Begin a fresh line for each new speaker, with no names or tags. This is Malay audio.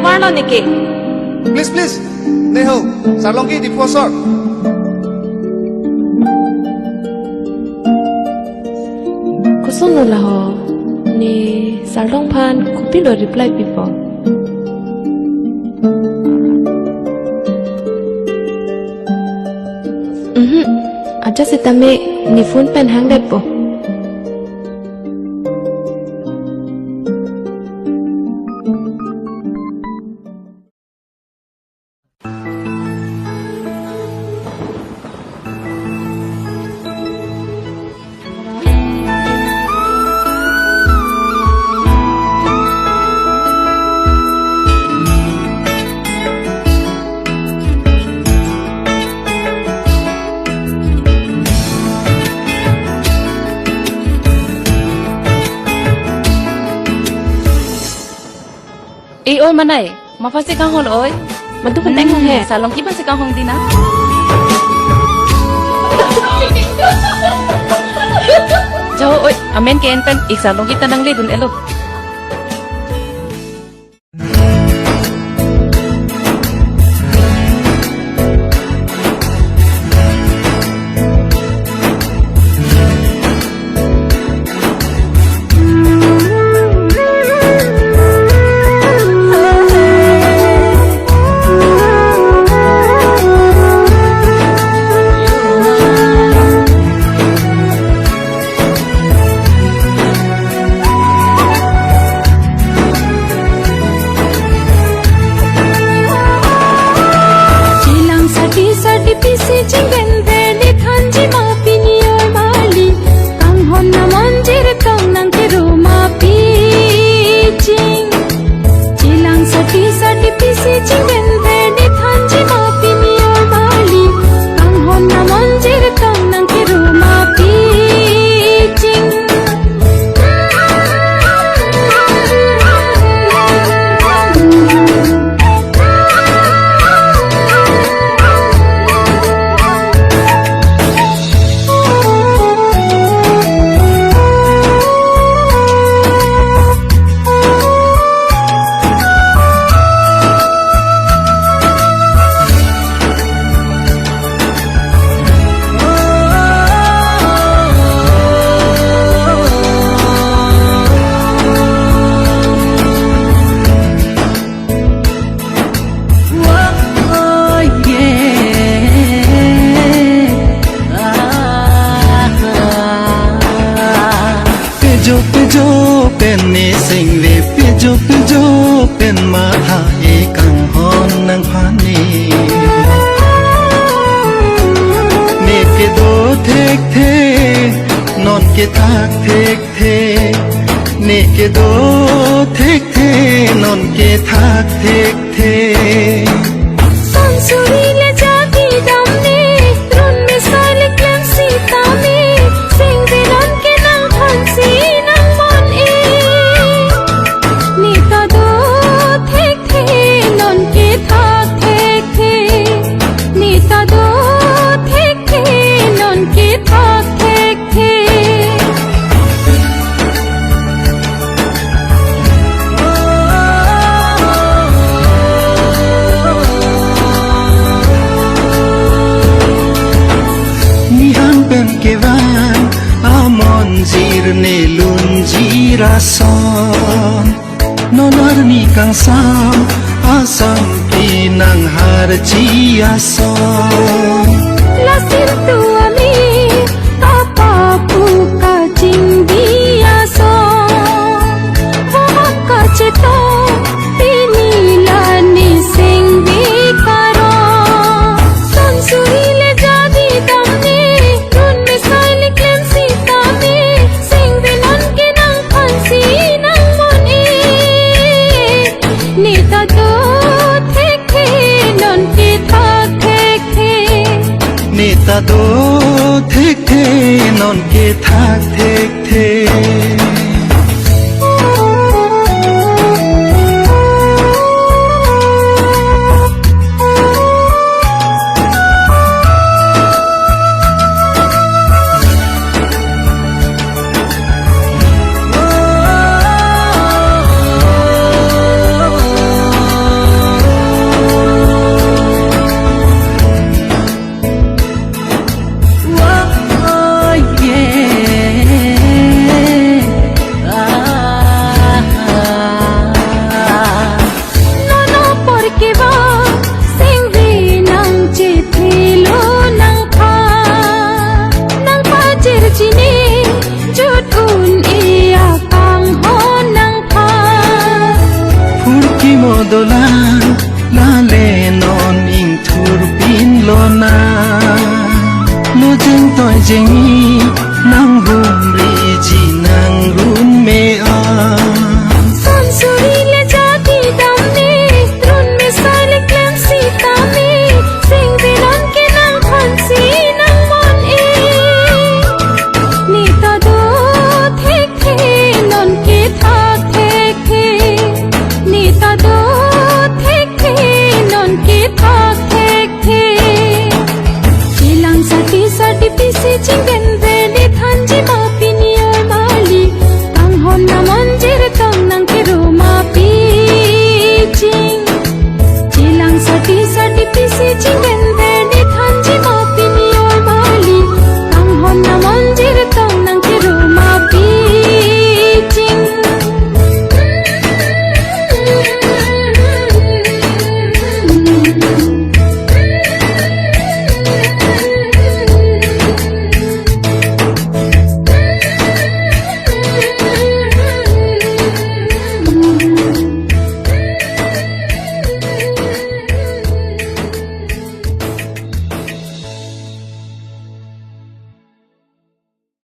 warno niki.
Please, neho, salongi di posor.
Kusun lah ho, ni salong pan kupi lo reply pipo. Aja si tame ni phone pen hang dai po.
Oi manai, mafasi kang hon oi.
Madu penteng hong he.
Salong ki pasi kang hong dina. Jauh oi, amen ke enten ik salong kita nang le dun elo.
Rason nonar ni kang sam asam pinang harji ason
lasin tua mi apa puka jingdi ason mohon kacito inilah ni sing bikaro son surile jadi damni run misali klem sitami sing bilan kinang pansi nang mon nita do thek the non kita thek the
nita do thek the non ke thak thek the ki modola lale non ing thur pin lona lu jeng toi jengi nang